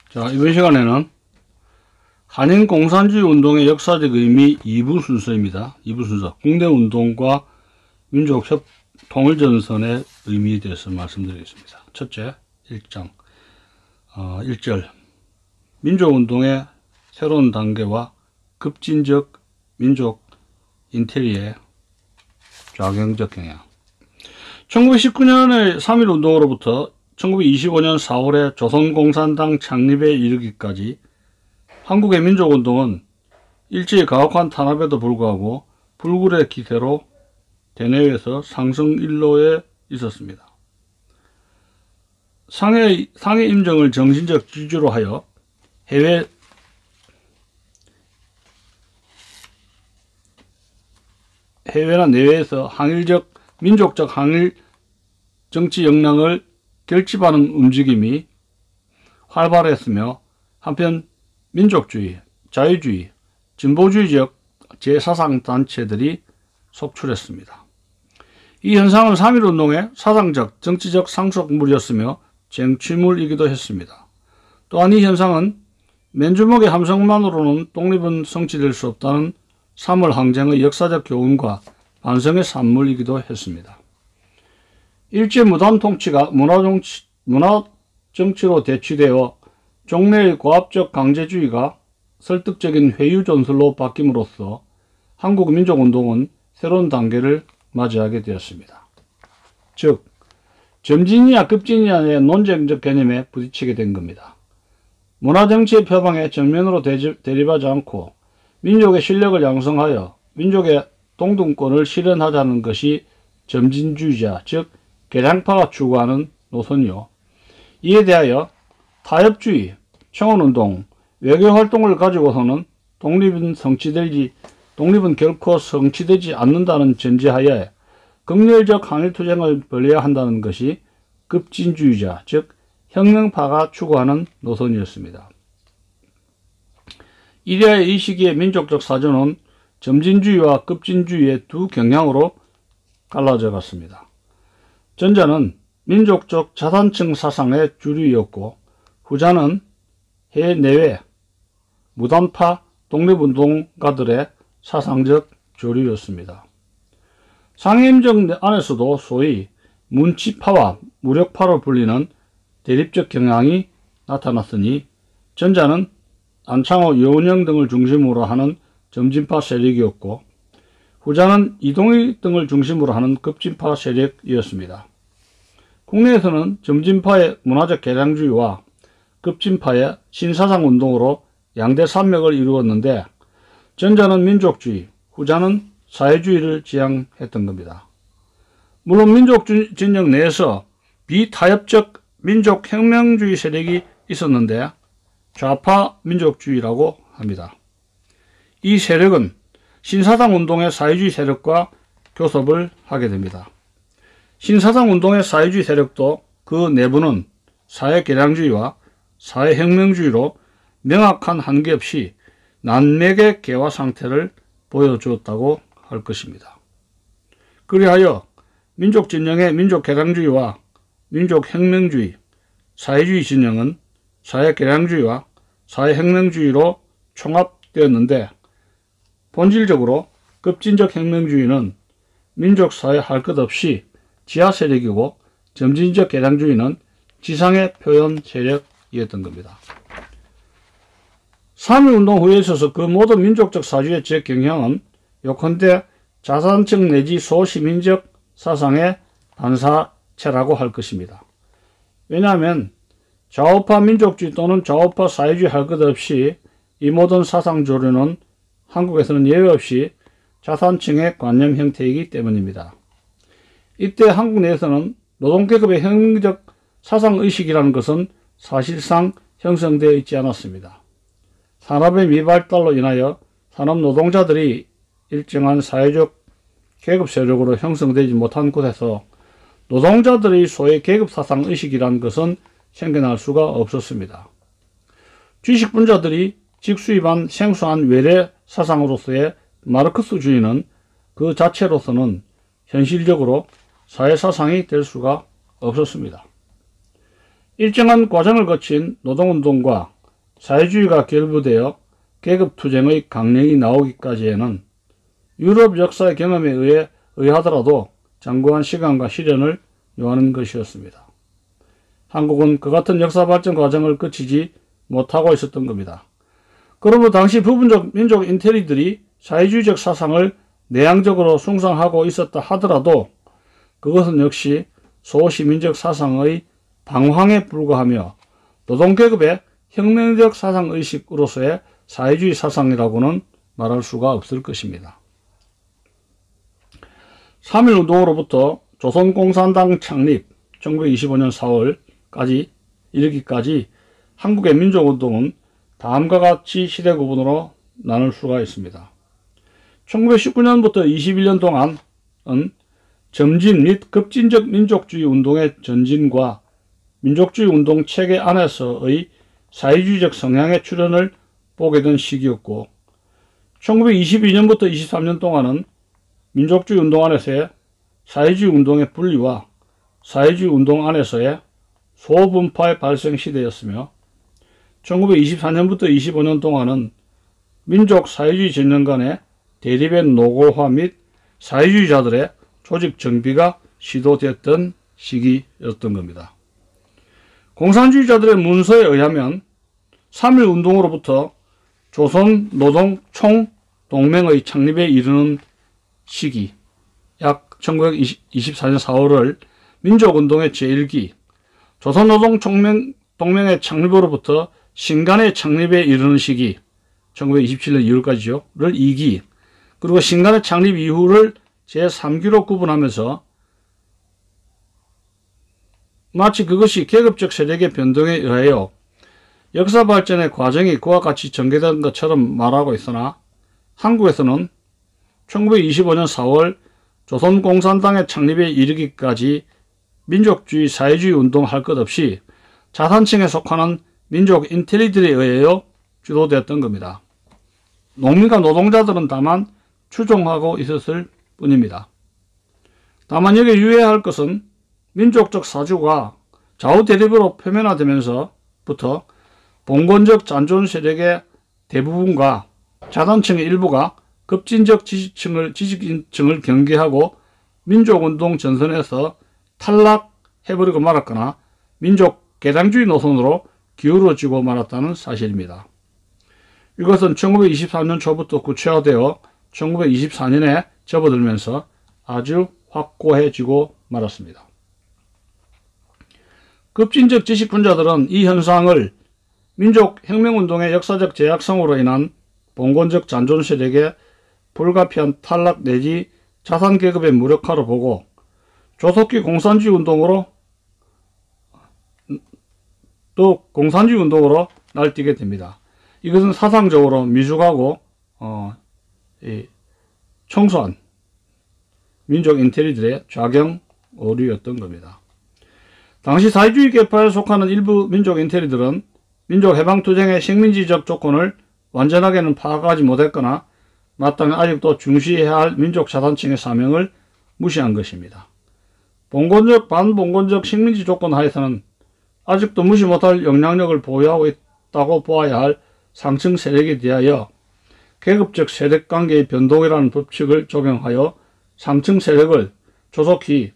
자, 이번 시간에는 한인공산주의 운동의 역사적 의미 2부 순서입니다. 2부 순서. 국내운동과 민족 통일전선의 의미에 대해서 말씀드리겠습니다. 첫째, 1장. 1절. 민족운동의 새로운 단계와 급진적 민족 인테리어의 좌경적 경향. 1919년의 3.1운동으로부터 1925년 4월에 조선공산당 창립에 이르기까지 한국의 민족운동은 일제의 가혹한 탄압에도 불구하고 불굴의 기세로 대내외에서 상승일로에 있었습니다. 상해 임정을 정신적 지주로 하여 해외나 내외에서 민족적 항일 정치 역량을 결집하는 움직임이 활발했으며, 한편 민족주의, 자유주의, 진보주의적 제사상단체들이 속출했습니다. 이 현상은 3.1운동의 사상적, 정치적 상속물이었으며 쟁취물이기도 했습니다. 또한 이 현상은 맨주먹의 함성만으로는 독립은 성취될 수 없다는 3월 항쟁의 역사적 교훈과 반성의 산물이기도 했습니다. 일제 무단 통치가 문화정치로 대치되어 종래의 고압적 강제주의가 설득적인 회유 전술로 바뀜으로써 한국 민족운동은 새로운 단계를 맞이하게 되었습니다. 즉, 점진이냐 급진이냐의 논쟁적 개념에 부딪히게 된 겁니다. 문화정치의 표방에 정면으로 대립하지 않고 민족의 실력을 양성하여 민족의 동등권을 실현하자는 것이 점진주의자, 즉 개량파가 추구하는 노선이요. 이에 대하여 타협주의, 청원운동, 외교활동을 가지고서는 독립은 결코 성취되지 않는다는 전제하에 극렬적 항일투쟁을 벌여야 한다는 것이 급진주의자, 즉 혁명파가 추구하는 노선이었습니다. 이래야 이 시기의 민족적 사전은 점진주의와 급진주의의 두 경향으로 갈라져 갔습니다. 전자는 민족적 자산층 사상의 주류였고, 후자는 해내외 무단파 독립운동가들의 사상적 조류였습니다. 상해임정 안에서도 소위 문치파와 무력파로 불리는 대립적 경향이 나타났으니, 전자는 안창호, 여운형 등을 중심으로 하는 점진파 세력이었고, 후자는 이동희 등을 중심으로 하는 급진파 세력이었습니다. 국내에서는 점진파의 문화적 개량주의와 급진파의 신사상운동으로 양대 산맥을 이루었는데, 전자는 민족주의, 후자는 사회주의를 지향했던 겁니다. 물론 민족 진영 내에서 비타협적 민족혁명주의 세력이 있었는데 좌파 민족주의라고 합니다. 이 세력은 신사상운동의 사회주의 세력과 교섭을 하게 됩니다. 신사상운동의 사회주의 세력도 그 내부는 사회개량주의와 사회혁명주의로 명확한 한계 없이 난맥의 개화 상태를 보여주었다고 할 것입니다. 그리하여 민족 진영의 민족개량주의와 민족혁명주의, 사회주의 진영은 사회개량주의와 사회혁명주의로 총합되었는데, 본질적으로 급진적 혁명주의는 민족사회 할 것 없이 지하 세력이고, 점진적 개량주의는 지상의 표현 세력이었던 겁니다. 3.1운동 후에 있어서 그 모든 민족적 사주의 적경향은 요컨대 자산층 내지 소시민적 사상의 반사체라고 할 것입니다. 왜냐하면 좌우파 민족주의 또는 좌우파 사회주의 할 것 없이 이 모든 사상 조류는 한국에서는 예외 없이 자산층의 관념 형태이기 때문입니다. 이때 한국 내에서는 노동계급의 혁명적 사상의식이라는 것은 사실상 형성되어 있지 않았습니다. 산업의 미발달로 인하여 산업 노동자들이 일정한 사회적 계급 세력으로 형성되지 못한 곳에서 노동자들의 소의 계급 사상의식이라는 것은 생겨날 수가 없었습니다. 지식분자들이 직수입한 생소한 외래 사상으로서의 마르크스주의는 그 자체로서는 현실적으로 사회사상이 될 수가 없었습니다. 일정한 과정을 거친 노동운동과 사회주의가 결부되어 계급투쟁의 강령이 나오기까지에는 유럽 역사의 경험에 의하더라도 장구한 시간과 시련을 요하는 것이었습니다. 한국은 그 같은 역사 발전 과정을 거치지 못하고 있었던 겁니다. 그러므로 당시 부분적 민족 인텔리들이 사회주의적 사상을 내향적으로 숭상하고 있었다 하더라도 그것은 역시 소시민적 사상의 방황에 불과하며 노동계급의 혁명적 사상의식으로서의 사회주의 사상이라고는 말할 수가 없을 것입니다. 3.1운동으로부터 조선공산당 창립 1925년 4월까지 이르기까지 한국의 민족운동은 다음과 같이 시대 구분으로 나눌 수가 있습니다. 1919년부터 21년 동안은 점진 및 급진적 민족주의 운동의 전진과 민족주의 운동 체계 안에서의 사회주의적 성향의 출현을 보게 된 시기였고 1922년부터 23년 동안은 민족주의 운동 안에서의 사회주의 운동의 분리와 사회주의 운동 안에서의 소분파의 발생 시대였으며 1924년부터 25년 동안은 민족 사회주의 진영 간의 대립의 노골화 및 사회주의자들의 조직 정비가 시도됐던 시기였던 겁니다. 공산주의자들의 문서에 의하면 3.1운동으로부터 조선노동총동맹의 창립에 이르는 시기 약 1924년 4월을 민족운동의 제1기, 조선노동동맹의 창립으로부터 신간의 창립에 이르는 시기 1927년 2월까지죠. 를 2기, 그리고 신간의 창립 이후를 제3기로 구분하면서 마치 그것이 계급적 세력의 변동에 의하여 역사 발전의 과정이 그와 같이 전개된 것처럼 말하고 있으나 한국에서는 1925년 4월 조선공산당의 창립에 이르기까지 민족주의 사회주의 운동할 것 없이 자산층에 속하는 민족 인텔리들에 의하여 주도되었던 겁니다. 농민과 노동자들은 다만 추종하고 있었을 뿐입니다. 다만 여기에 유의해야 할 것은 민족적 사주가 좌우 대립으로 표면화되면서부터 봉건적 잔존 세력의 대부분과 자산층의 일부가 급진적 지식층을 경계하고 민족운동 전선에서 탈락해버리고 말았거나 민족 개량주의 노선으로 기울어지고 말았다는 사실입니다. 이것은 1923년 초부터 구체화되어 1924년에 접어들면서 아주 확고해지고 말았습니다. 급진적 지식분자들은 이 현상을 민족혁명운동의 역사적 제약성으로 인한 봉건적 잔존 세력의 불가피한 탈락 내지 자산계급의 무력화로 보고 조속기 공산주의 운동으로 날뛰게 됩니다. 이것은 사상적으로 미숙하고 청소한 민족 인텔리들의 좌경 오류였던 겁니다. 당시 사회주의 계파에 속하는 일부 민족 인텔리들은 민족 해방투쟁의 식민지적 조건을 완전하게는 파악하지 못했거나 마땅히 아직도 중시해야 할 민족 자산층의 사명을 무시한 것입니다. 봉건적, 반봉건적 식민지 조건 하에서는 아직도 무시 못할 영향력을 보유하고 있다고 보아야 할 상층 세력에 대하여 계급적 세력관계의 변동이라는 법칙을 적용하여 상층 세력을 조속히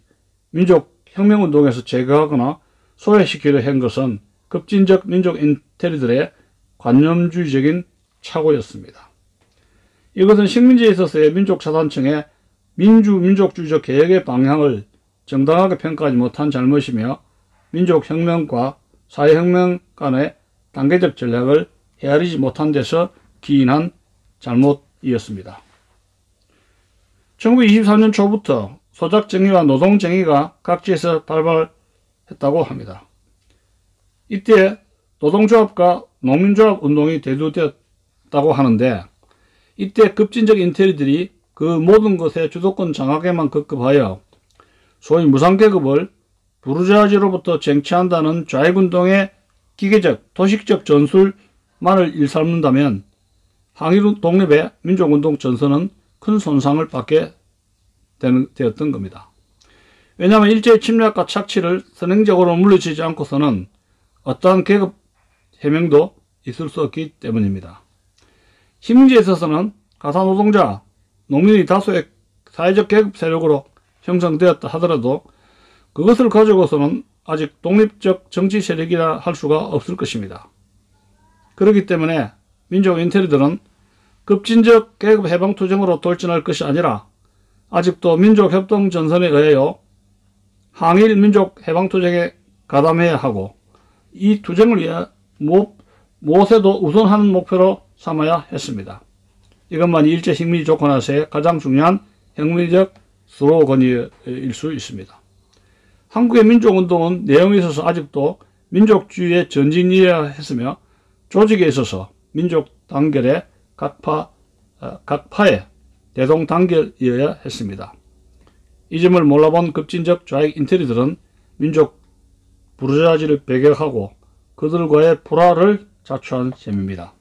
민족혁명운동에서 제거하거나 소외시키려 한 것은 급진적 민족 인텔리들의 관념주의적인 착오였습니다. 이것은 식민지에 있어서의 민족 자산층의 민족주의적 개혁의 방향을 정당하게 평가하지 못한 잘못이며 민족혁명과 사회혁명 간의 단계적 전략을 헤아리지 못한 데서 기인한 잘못이었습니다. 1923년 초부터 소작정의와 노동정의가 각지에서 발발했다고 합니다. 이때 노동조합과 농민조합 운동이 대두되었다고 하는데 이때 급진적 인텔리들이 그 모든 것의 주도권 장악에만 급급하여 소위 무상계급을 부르주아지로부터 쟁취한다는 좌익운동의 기계적, 도식적 전술만을 일삼는다면 항일 독립의 민족운동 전선은 큰 손상을 받게 되었던 겁니다. 왜냐하면 일제의 침략과 착취를 선행적으로 물리치지 않고서는 어떠한 계급 해명도 있을 수 없기 때문입니다. 식민지에 있어서는 가사노동자, 농민이 다수의 사회적 계급 세력으로 형성되었다 하더라도 그것을 가지고서는 아직 독립적 정치 세력이라 할 수가 없을 것입니다. 그렇기 때문에 민족 인테리들은 급진적 계급 해방투쟁으로 돌진할 것이 아니라 아직도 민족협동전선에 의하여 항일 민족 해방투쟁에 가담해야 하고 이 투쟁을 위해 무엇에도 우선하는 목표로 삼아야 했습니다. 이것만이 일제 식민지 조건하에서의 가장 중요한 혁명적 슬로건일 수 있습니다. 한국의 민족운동은 내용에 있어서 아직도 민족주의의 전진이어야 했으며 조직에 있어서 민족 단결의 각파의 대동단결이어야 했습니다. 이 점을 몰라본 급진적 좌익 인테리들은 민족 부르주아지를 배격하고 그들과의 불화를 자초한 셈입니다.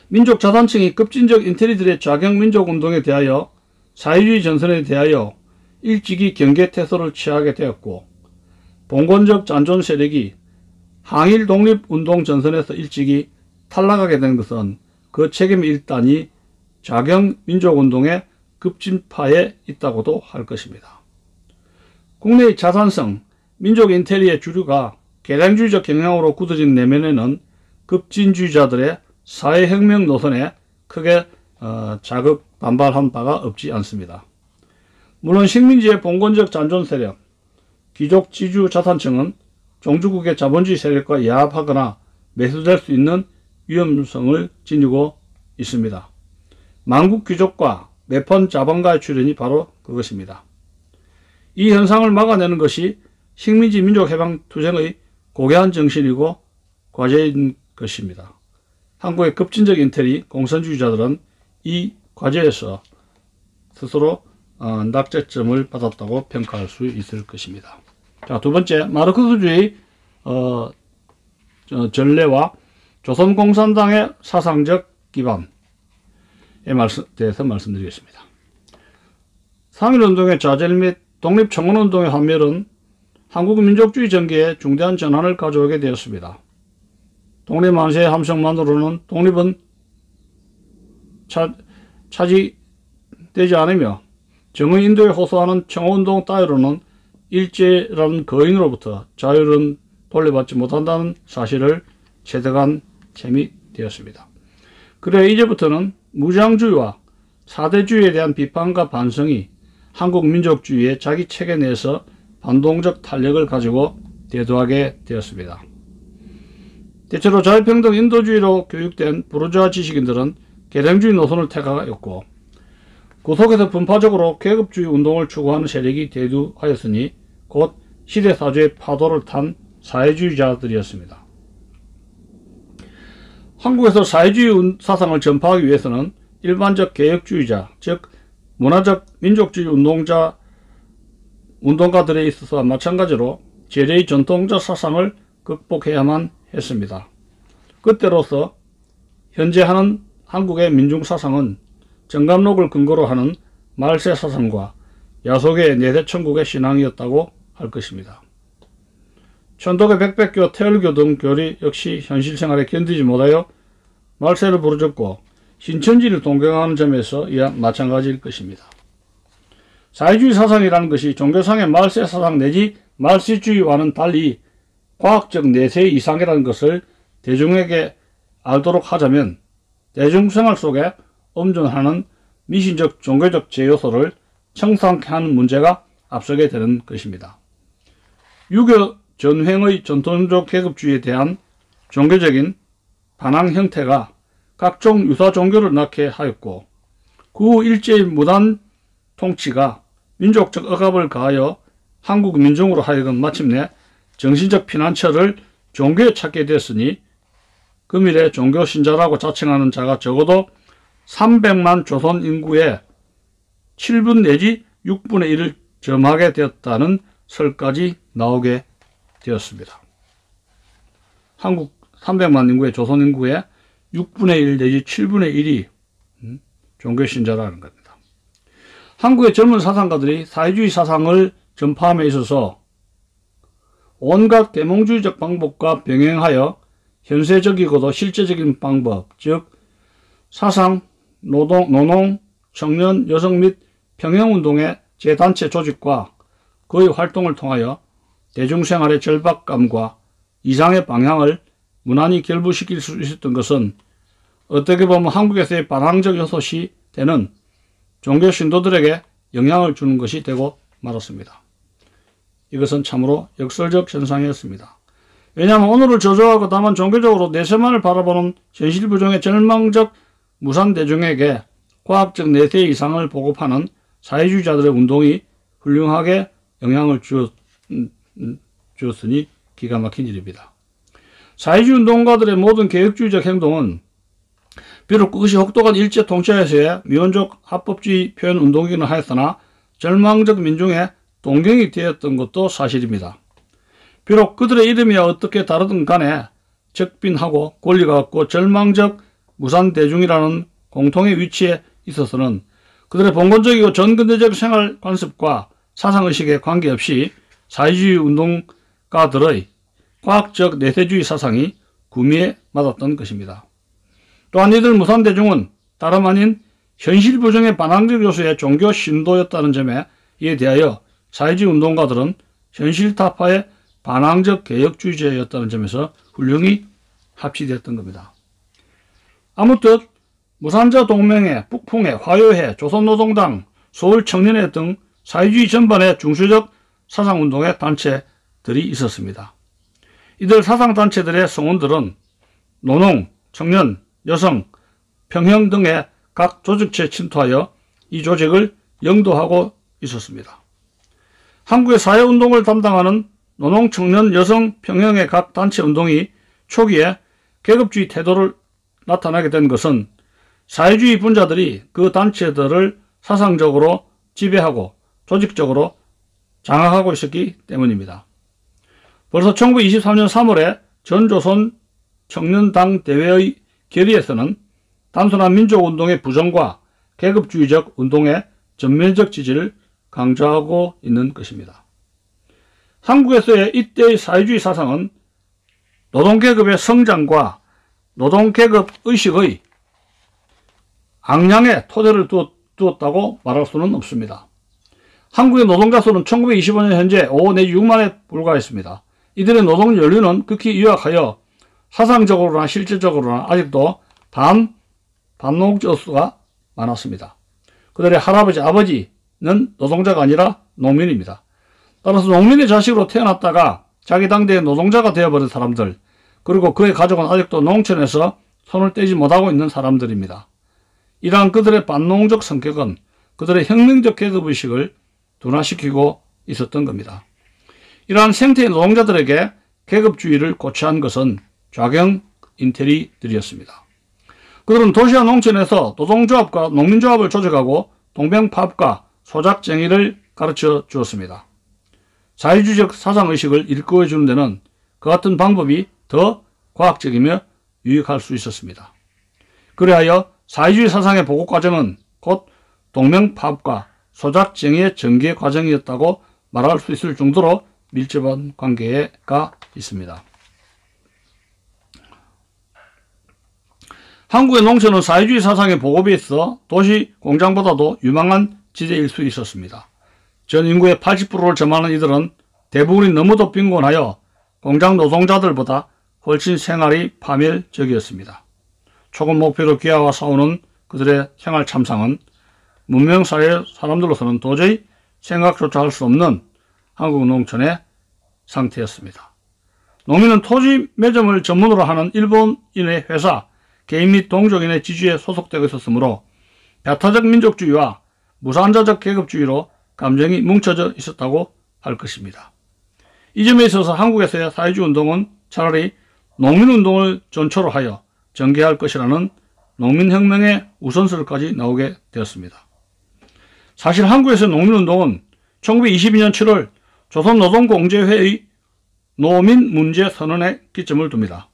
민족 자산층이 급진적 인테리들의 좌경 민족운동에 대하여 사회주의 전선에 대하여 일찍이 경계태세를 취하게 되었고 봉건적 잔존 세력이 항일 독립운동 전선에서 일찍이 탈락하게 된 것은 그 책임 일단이 좌경 민족운동의 급진파에 있다고도 할 것입니다. 국내의 자산성 민족 인테리의 주류가 개량주의적 경향으로 굳어진 내면에는 급진주의자들의 사회혁명 노선에 크게 자극 반발한 바가 없지 않습니다. 물론 식민지의 봉건적 잔존 세력, 귀족 지주 자산층은 종주국의 자본주의 세력과 야합하거나 매수될 수 있는 위험성을 지니고 있습니다. 만국 귀족과 매펀 자본가의 출현이 바로 그것입니다. 이 현상을 막아내는 것이 식민지 민족해방투쟁의 고귀한 정신이고 과제인 것입니다. 한국의 급진적 인테리 공산주의자들은 이 과제에서 스스로 낙제점을 받았다고 평가할 수 있을 것입니다. 자, 두 번째, 마르크스주의 전례와 조선공산당의 사상적 기반에 대해서 말씀드리겠습니다. 3.1운동의 좌절 및 독립청원운동의 환멸은 한국 민족주의 전개에 중대한 전환을 가져오게 되었습니다. 독립만세의 함성만으로는 독립은 차지되지 않으며 정의 인도에 호소하는 청원운동 따위로는 일제라는 거인으로부터 자유를 돌려받지 못한다는 사실을 체득한 셈이 되었습니다. 그래 이제부터는 무장주의와 사대주의에 대한 비판과 반성이 한국 민족주의의 자기 체계 내에서 반동적 탄력을 가지고 대두하게 되었습니다. 대체로 자유평등 인도주의로 교육된 부르주아 지식인들은 개량주의 노선을 택하였고 그 속에서 분파적으로 계급주의 운동을 추구하는 세력이 대두하였으니 곧 시대사주의 파도를 탄 사회주의자들이었습니다. 한국에서 사회주의 사상을 전파하기 위해서는 일반적 개혁주의자, 즉 문화적 민족주의 운동가들에 있어서 마찬가지로 재래의 전통적 사상을 극복해야만 했습니다. 그때로서 현재 하는 한국의 민중사상은 정감록을 근거로 하는 말세 사상과 야속의 내대천국의 신앙이었다고 할 것입니다. 천독의 백백교, 태열교 등 교리 역시 현실생활에 견디지 못하여 말세를 부르짖고 신천지를 동경하는 점에서 이와 마찬가지일 것입니다. 사회주의 사상이라는 것이 종교상의 말세 사상 내지 말세주의와는 달리 과학적 내세 이상이라는 것을 대중에게 알도록 하자면 대중생활 속에 엄존하는 미신적 종교적 제요소를 청산케 하는 문제가 앞서게 되는 것입니다. 유교 전횡의 전통적 계급주의에 대한 종교적인 반항 형태가 각종 유사 종교를 낳게 하였고 그 후 일제의 무단 통치가 민족적 억압을 가하여 한국 민중으로 하여금 마침내 정신적 피난처를 종교에 찾게 되었으니 금일에 종교신자라고 자칭하는 자가 적어도 300만 조선 인구의 7분 내지 6분의 1을 점하게 되었다는 설까지 나오게 되었습니다. 한국 300만 인구의 조선 인구의 6분의 1 내지 7분의 1이 종교신자라는 겁니다. 한국의 젊은 사상가들이 사회주의 사상을 전파함에 있어서 온갖 계몽주의적 방법과 병행하여 현세적이고도 실제적인 방법, 즉 사상, 노동, 청년, 여성 및 평형운동의 제단체 조직과 그의 활동을 통하여 대중생활의 절박감과 이상의 방향을 무난히 결부시킬 수 있었던 것은 어떻게 보면 한국에서의 반항적 요소시 되는 종교 신도들에게 영향을 주는 것이 되고 말았습니다. 이것은 참으로 역설적 현상이었습니다. 왜냐하면 오늘을 저조하고 다만 종교적으로 내세만을 바라보는 현실부정의 절망적 무산대중에게 과학적 내세 이상을 보급하는 사회주의자들의 운동이 훌륭하게 영향을 주었으니 기가 막힌 일입니다. 사회주의 운동가들의 모든 개혁주의적 행동은 비록 그것이 혹독한 일제통치하에서의 미온적 합법주의 표현 운동이기는 하였으나 절망적 민중의 동경이 되었던 것도 사실입니다. 비록 그들의 이름이야 어떻게 다르든 간에 적빈하고 권리가 없고 절망적 무산대중이라는 공통의 위치에 있어서는 그들의 봉건적이고 전근대적 생활 관습과 사상의식에 관계없이 사회주의 운동가들의 과학적 내세주의 사상이 구미에 맞았던 것입니다. 또한 이들 무산대중은 다름 아닌 현실부정의 반항적 요소의 종교 신도였다는 점에 이에 대하여 사회주의 운동가들은 현실타파의 반항적 개혁주의자였다는 점에서 훌륭히 합치되었던 겁니다. 아무튼 무산자 동맹회, 북풍회, 화요회, 조선노동당, 서울청년회 등 사회주의 전반의 중수적 사상운동의 단체들이 있었습니다. 이들 사상단체들의 성원들은 노농, 청년, 여성, 평형 등의 각 조직체에 침투하여 이 조직을 영도하고 있었습니다. 한국의 사회운동을 담당하는 노농, 청년, 여성, 평형의 각 단체 운동이 초기에 계급주의 태도를 나타나게 된 것은 사회주의 분자들이 그 단체들을 사상적으로 지배하고 조직적으로 장악하고 있었기 때문입니다. 벌써 1923년 3월에 전조선 청년당 대회의 결의에서는 단순한 민족운동의 부정과 계급주의적 운동의 전면적 지지를 강조하고 있는 것입니다. 한국에서의 이때의 사회주의 사상은 노동계급의 성장과 노동계급 의식의 악량의 토대를 두었다고 말할 수는 없습니다. 한국의 노동자 수는 1925년 현재 5 내지 6만에 불과했습니다. 이들의 노동 연륜은 극히 유약하여 사상적으로나 실질적으로나 아직도 반농적 수가 많았습니다. 그들의 할아버지, 아버지는 노동자가 아니라 농민입니다. 따라서 농민의 자식으로 태어났다가 자기 당대의 노동자가 되어버린 사람들, 그리고 그의 가족은 아직도 농촌에서 손을 떼지 못하고 있는 사람들입니다. 이러한 그들의 반농적 성격은 그들의 혁명적 계급의식을 둔화시키고 있었던 겁니다. 이러한 생태의 노동자들에게 계급주의를 고취한 것은 좌경 인테리들이었습니다. 그들은 도시와 농촌에서 노동조합과 농민조합을 조직하고 동병파업과 소작쟁의를 가르쳐 주었습니다. 사회주의적 사상의식을 일구어 주는 데는 그 같은 방법이 더 과학적이며 유익할 수 있었습니다. 그리하여 사회주의 사상의 보급 과정은 곧 동명파업과 소작쟁의의 전개 과정이었다고 말할 수 있을 정도로 밀접한 관계가 있습니다. 한국의 농촌은 사회주의 사상의 보급에 있어 도시 공장보다도 유망한 지대일 수 있었습니다. 전 인구의 80%를 점하는 이들은 대부분이 너무도 빈곤하여 공장 노동자들보다 훨씬 생활이 파멸적이었습니다. 초급 목표로 귀화와 싸우는 그들의 생활 참상은 문명사회의 사람들로서는 도저히 생각조차 할 수 없는 한국 농촌의 상태였습니다. 농민은 토지 매점을 전문으로 하는 일본인의 회사, 개인 및 동족인의 지주에 소속되어 있었으므로 배타적 민족주의와 무산자적 계급주의로 감정이 뭉쳐져 있었다고 할 것입니다. 이 점에 있어서 한국에서의 사회주의 운동은 차라리 농민운동을 전초로 하여 전개할 것이라는 농민혁명의 우선설까지 나오게 되었습니다. 사실 한국에서의 농민운동은 1922년 7월 조선노동공제회의 노민문제선언에 기점을 둡니다.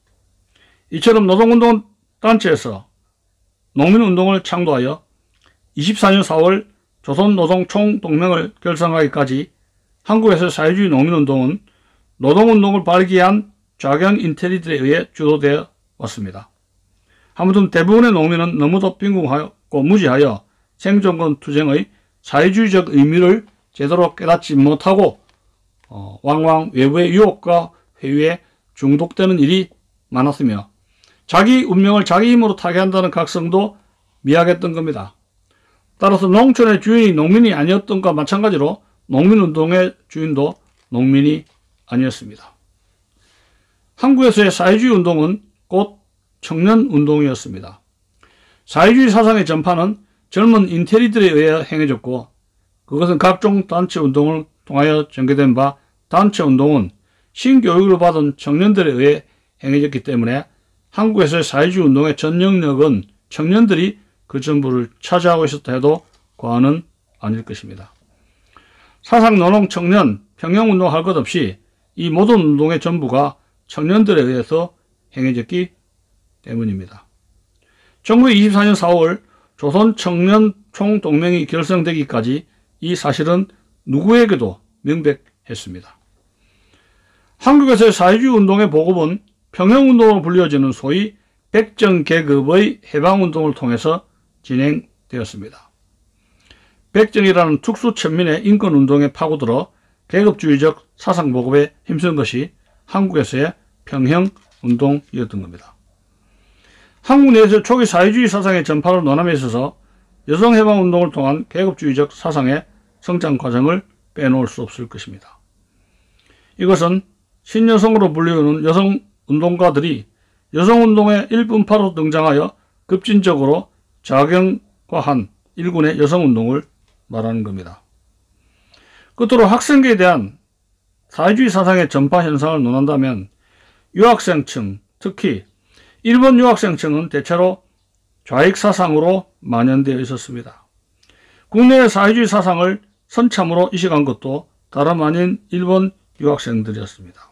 이처럼 노동운동단체에서 농민운동을 창도하여 24년 4월 조선노동총동맹을 결성하기까지 한국에서 사회주의 농민운동은 노동운동을 발기한 좌경 인테리들에 의해 주도되어 왔습니다. 아무튼 대부분의 농민은 너무도 빈궁하고 무지하여 생존권 투쟁의 사회주의적 의미를 제대로 깨닫지 못하고 왕왕 외부의 유혹과 회유에 중독되는 일이 많았으며 자기 운명을 자기 힘으로 타개한다는 각성도 미약했던 겁니다. 따라서 농촌의 주인이 농민이 아니었던과 마찬가지로 농민운동의 주인도 농민이 아니었습니다. 한국에서의 사회주의 운동은 곧 청년운동이었습니다. 사회주의 사상의 전파는 젊은 인테리들에 의해 행해졌고 그것은 각종 단체운동을 통하여 전개된 바 단체운동은 신교육을 받은 청년들에 의해 행해졌기 때문에 한국에서의 사회주의 운동의 전 영역은 청년들이 그 전부를 차지하고 있었다 해도 과언은 아닐 것입니다. 사상, 노동, 청년, 평형운동 할 것 없이 이 모든 운동의 전부가 청년들에 의해서 행해졌기 때문입니다. 1924년 4월 조선청년총동맹이 결성되기까지 이 사실은 누구에게도 명백했습니다. 한국에서의 사회주의 운동의 보급은 평형운동으로 불려지는 소위 백정계급의 해방운동을 통해서 진행되었습니다. 백정이라는 특수천민의 인권운동에 파고들어 계급주의적 사상보급에 힘쓴 것이 한국에서의 평형운동이었던 겁니다. 한국 내에서 초기 사회주의 사상의 전파를 논함에 있어서 여성해방운동을 통한 계급주의적 사상의 성장 과정을 빼놓을 수 없을 것입니다. 이것은 신여성으로 불리우는 여성운동가들이 여성운동의 일분파로 등장하여 급진적으로 작용화한 일군의 여성운동을 말하는 겁니다. 끝으로 학생계에 대한 사회주의 사상의 전파 현상을 논한다면 유학생층, 특히 일본 유학생층은 대체로 좌익 사상으로 만연되어 있었습니다. 국내의 사회주의 사상을 선참으로 이식한 것도 다름 아닌 일본 유학생들이었습니다.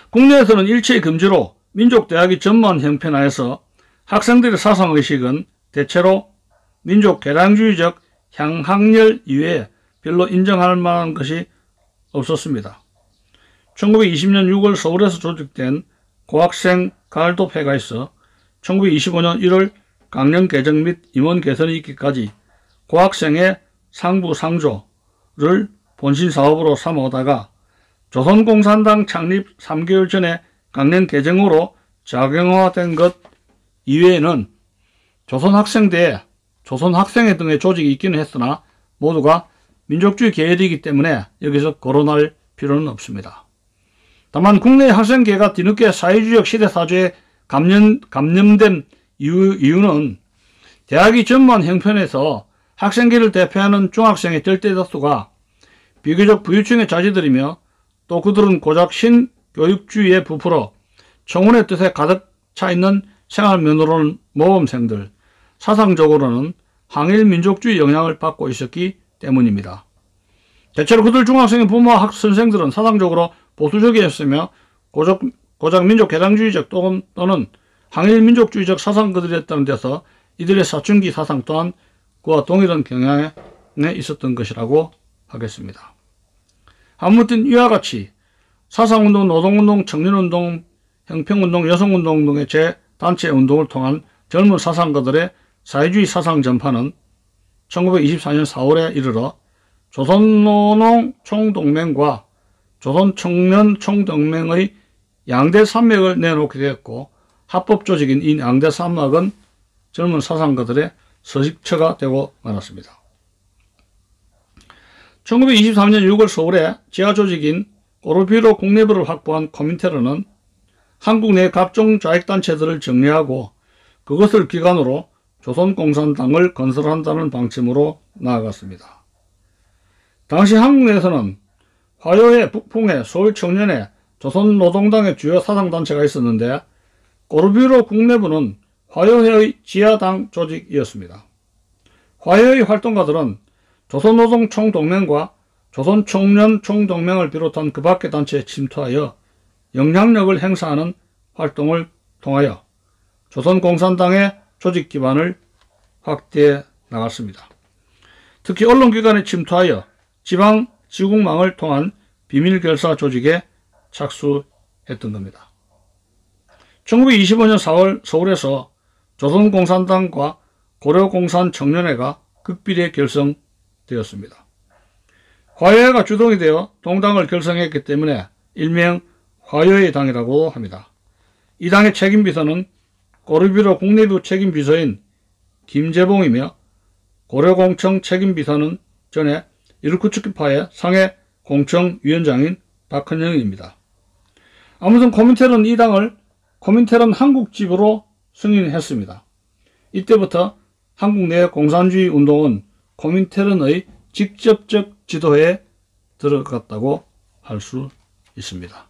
국내에서는 일체의 금지로 민족대학이 전만 형편하에서 학생들의 사상의식은 대체로 민족 개량주의적 향학열 이외에 별로 인정할 만한 것이 없었습니다. 1920년 6월 서울에서 조직된 고학생 가을도회가 있어 1925년 1월 강령 개정 및 임원 개선이 있기까지 고학생의 상부 상조를 본신 사업으로 삼아오다가 조선공산당 창립 3개월 전에 강령 개정으로 작용화된 것 이외에는 조선학생대회, 조선학생회 등의 조직이 있기는 했으나 모두가 민족주의 계열이기 때문에 여기서 거론할 필요는 없습니다. 다만 국내 학생계가 뒤늦게 사회주의적 시대사조에 감염된 이유는 대학이 전무한 형편에서 학생계를 대표하는 중학생의 절대다수가 비교적 부유층의 자제들이며 또 그들은 고작 신교육주의에 부풀어 청운의 뜻에 가득 차 있는 생활면으로는 모범생들, 사상적으로는 항일민족주의 영향을 받고 있었기 때문입니다. 대체로 그들 중학생의 부모와 선생들은 사상적으로 보수적이었으며 고작 민족개량주의적 또는 항일민족주의적 사상가들이었다는 데서 이들의 사춘기 사상 또한 그와 동일한 경향에 있었던 것이라고 하겠습니다. 아무튼 이와 같이 사상운동, 노동운동, 청년운동, 형평운동, 여성운동 등의 제단체 운동을 통한 젊은 사상가들의 사회주의 사상 전파는 1924년 4월에 이르러 조선노농총동맹과 조선청년총동맹의 양대 산맥을 내놓게 되었고 합법조직인 이 양대 산맥은 젊은 사상가들의 서식처가 되고 말았습니다. 1923년 6월 서울에 지하조직인 꼬르비로 국내부를 확보한 코민테르는 한국 내 각종 좌익단체들을 정리하고 그것을 기반으로 조선공산당을 건설한다는 방침으로 나아갔습니다. 당시 한국 내에서는 화요회, 북풍회, 서울청년회, 조선노동당의 주요 사상단체가 있었는데 꼬르비로 국내부는 화요회의 지하당 조직이었습니다. 화요회 활동가들은 조선노동총동맹과 조선청년총동맹을 비롯한 그 밖의 단체에 침투하여 영향력을 행사하는 활동을 통하여 조선공산당의 조직 기반을 확대해 나갔습니다. 특히 언론기관에 침투하여 지방 지국망을 통한 비밀결사 조직에 착수했습니다. 했던 겁니다. 1925년 4월 서울에서 조선공산당과 고려공산청년회가 극비리에 결성되었습니다. 화요회가 주동이 되어 동당을 결성했기 때문에 일명 화요회 당이라고 합니다. 이 당의 책임비서는 고려비로 국내부 책임비서인 김재봉이며 고려공청 책임비서는 전에 이르쿠츠크파의 상해 공청위원장인 박헌영입니다. 아무튼 코민텔은 이 당을 코민텔은 한국집으로 승인했습니다. 이때부터 한국 내 공산주의 운동은 코민텔은의 직접적 지도에 들어갔다고 할 수 있습니다.